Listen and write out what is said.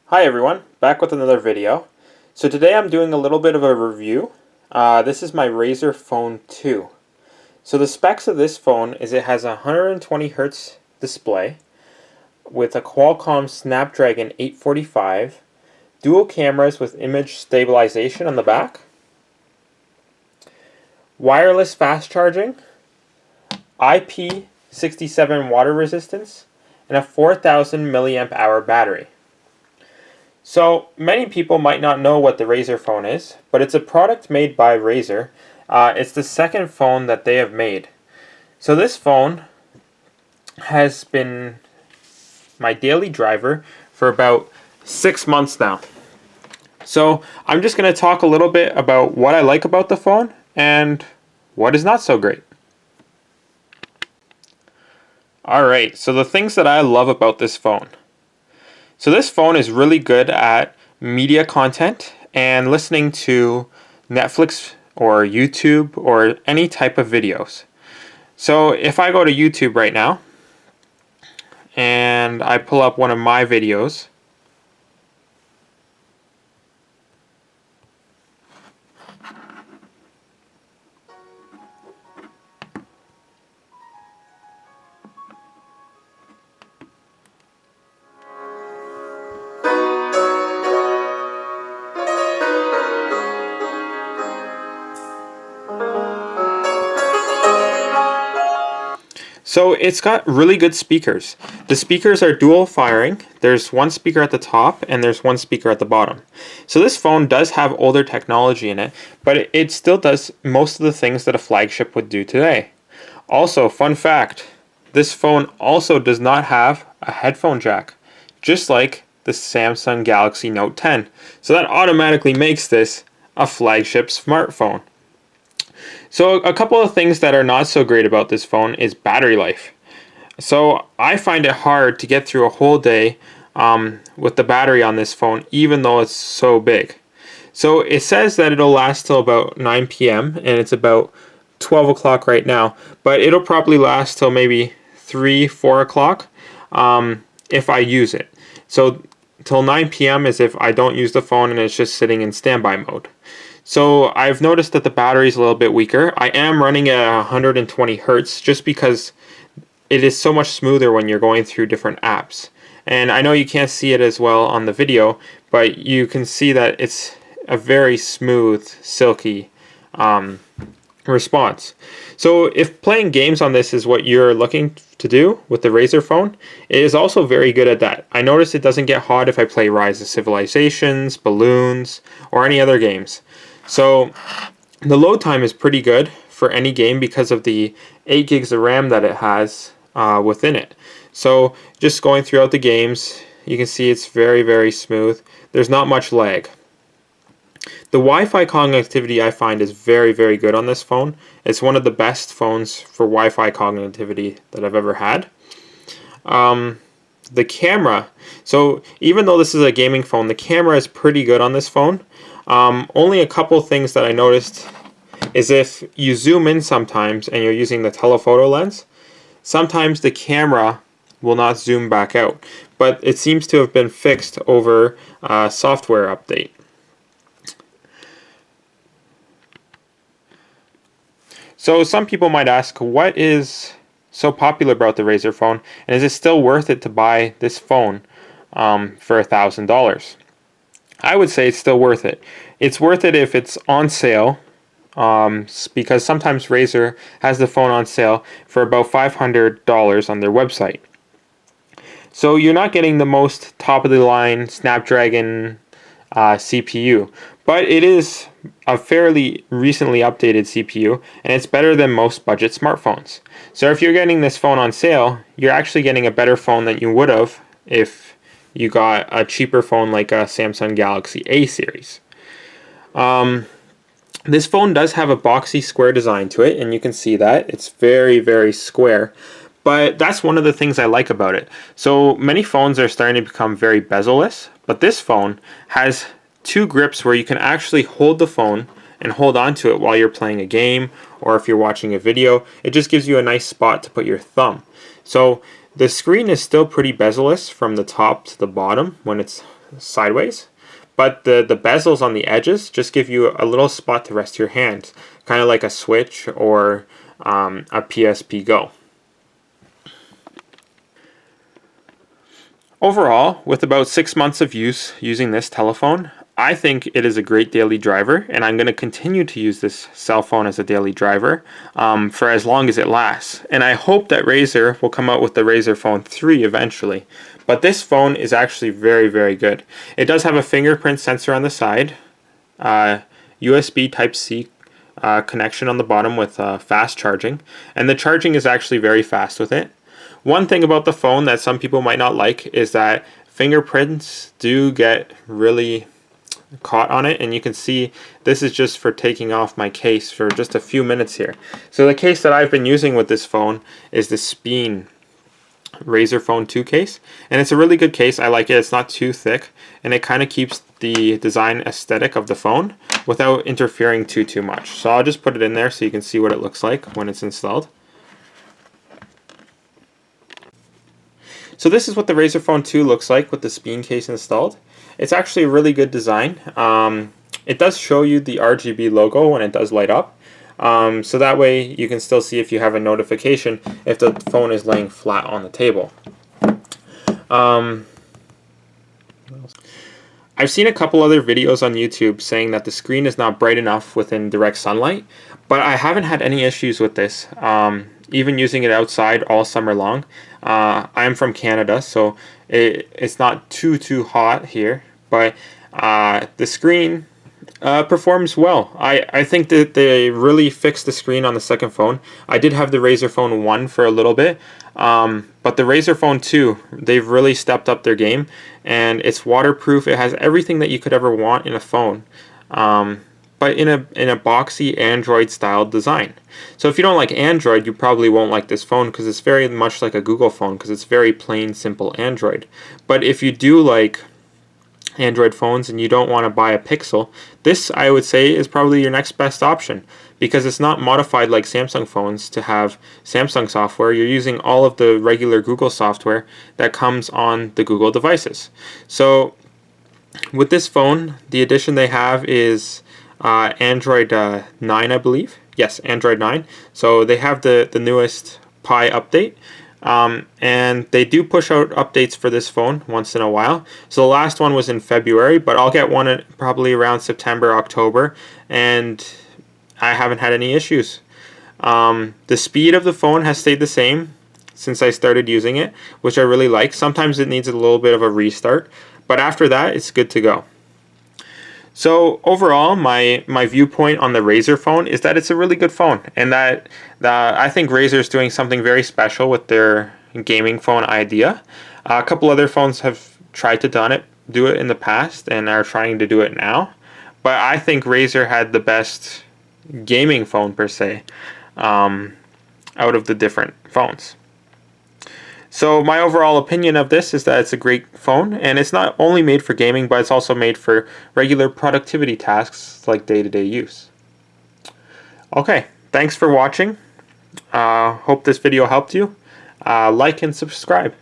Hi everyone, back with another video. So today I'm doing a little bit of a review. This is my Razer Phone 2. So the specs of this phone is it has a 120Hz display with a Qualcomm Snapdragon 845, dual cameras with image stabilization on the back, wireless fast charging, IP67 water resistance, and a 4000 milliamp hour battery. So many people might not know what the Razer phone is, but it's a product made by Razer. It's the second phone that they have made. So this phone has been my daily driver for about 6 months now. So I'm just going to talk a little bit about what I like about the phone and what is not so great. Alright, so the things that I love about this phone. So this phone is really good at media content and listening to Netflix or YouTube or any type of videos. So if I go to YouTube right now and I pull up one of my videos, so it's got really good speakers. The speakers are dual firing. There's one speaker at the top and there's one speaker at the bottom. So this phone does have older technology in it, but it still does most of the things that a flagship would do today. Also, fun fact, this phone also does not have a headphone jack, just like the Samsung Galaxy Note 10. So that automatically makes this a flagship smartphone. So a couple of things that are not so great about this phone is battery life. So I find it hard to get through a whole day with the battery on this phone, even though it's so big. So it says that it'll last till about 9 p.m. and it's about 12 o'clock right now, but it'll probably last till maybe 3-4 o'clock if I use it. So till 9 p.m. is if I don't use the phone and it's just sitting in standby mode. So I've noticed that the battery is a little bit weaker. I am running at 120 Hz just because it is so much smoother when you're going through different apps. And I know you can't see it as well on the video, but you can see that it's a very smooth, silky response. So if playing games on this is what you're looking to do with the Razer phone, it is also very good at that. I notice it doesn't get hot if I play Rise of Civilizations, Balloons, or any other games. So the load time is pretty good for any game because of the 8 gigs of RAM that it has within it. So just going throughout the games, you can see it's very, very smooth. There's not much lag. The Wi-Fi connectivity I find is very, very good on this phone. It's one of the best phones for Wi-Fi connectivity that I've ever had. The camera, so even though this is a gaming phone, the camera is pretty good on this phone. Only a couple things that I noticed is if you zoom in sometimes and you're using the telephoto lens, sometimes the camera will not zoom back out, but it seems to have been fixed over a software update. So some people might ask, what is so popular about the Razer phone, and is it still worth it to buy this phone for $1,000? I would say it's still worth it. It's worth it if it's on sale, because sometimes Razer has the phone on sale for about $500 on their website. So you're not getting the most top-of-the-line Snapdragon CPU, but it is a fairly recently updated CPU, and it's better than most budget smartphones. So if you're getting this phone on sale, you're actually getting a better phone than you would have if you got a cheaper phone like a Samsung Galaxy A series. This phone does have a boxy square design to it, and you can see that. It's very, very square. But that's one of the things I like about it. So many phones are starting to become very bezel-less, but this phone has two grips where you can actually hold the phone and hold on to it while you're playing a game or if you're watching a video. It just gives you a nice spot to put your thumb. So The screen is still pretty bezel-less from the top to the bottom when it's sideways, but the bezels on the edges just give you a little spot to rest your hand, kind of like a Switch or a PSP Go. Overall, with about 6 months of use using this telephone, I think it is a great daily driver, and I'm going to continue to use this cell phone as a daily driver for as long as it lasts. And I hope that Razer will come out with the Razer Phone 3 eventually. But this phone is actually very, very good. It does have a fingerprint sensor on the side, USB Type-C connection on the bottom with fast charging, and the charging is actually very fast with it. One thing about the phone that some people might not like is that fingerprints do get really caught on it, and you can see this is just for taking off my case for just a few minutes here. So the case that I've been using with this phone is the Speen Razer Phone 2 case, and it's a really good case. I like it. It's not too thick, and it kind of keeps the design aesthetic of the phone without interfering too much. So I'll just put it in there so you can see what it looks like when it's installed. So this is what the Razer Phone 2 looks like with the Speen case installed. It's actually a really good design. It does show you the RGB logo when it does light up. So that way you can still see if you have a notification if the phone is laying flat on the table. I've seen a couple other videos on YouTube saying that the screen is not bright enough within direct sunlight, but I haven't had any issues with this. Even using it outside all summer long. I'm from Canada, so it's not too hot here, but the screen performs well. I think that they really fixed the screen on the second phone. I did have the Razer Phone 1 for a little bit, but the Razer Phone 2, they've really stepped up their game, and it's waterproof. It has everything that you could ever want in a phone. But in a boxy Android style design. So if you don't like Android, you probably won't like this phone because it's very much like a Google phone because it's very plain, simple Android. But if you do like Android phones and you don't want to buy a Pixel, this I would say is probably your next best option because it's not modified like Samsung phones to have Samsung software. You're using all of the regular Google software that comes on the Google devices. So with this phone, the edition they have is Android 9, I believe. Yes, Android 9. So they have the newest Pie update. And they do push out updates for this phone once in a while. So the last one was in February, but I'll get one probably around September, October, and I haven't had any issues. The speed of the phone has stayed the same since I started using it, which I really like. Sometimes it needs a little bit of a restart, but after that, it's good to go. So overall, my viewpoint on the Razer phone is that it's a really good phone, and that I think Razer is doing something very special with their gaming phone idea. A couple other phones have tried to do it in the past and are trying to do it now, but I think Razer had the best gaming phone per se out of the different phones. So my overall opinion of this is that it's a great phone, and it's not only made for gaming, but it's also made for regular productivity tasks like day-to-day use. Okay, thanks for watching. Hope this video helped you. Like and subscribe.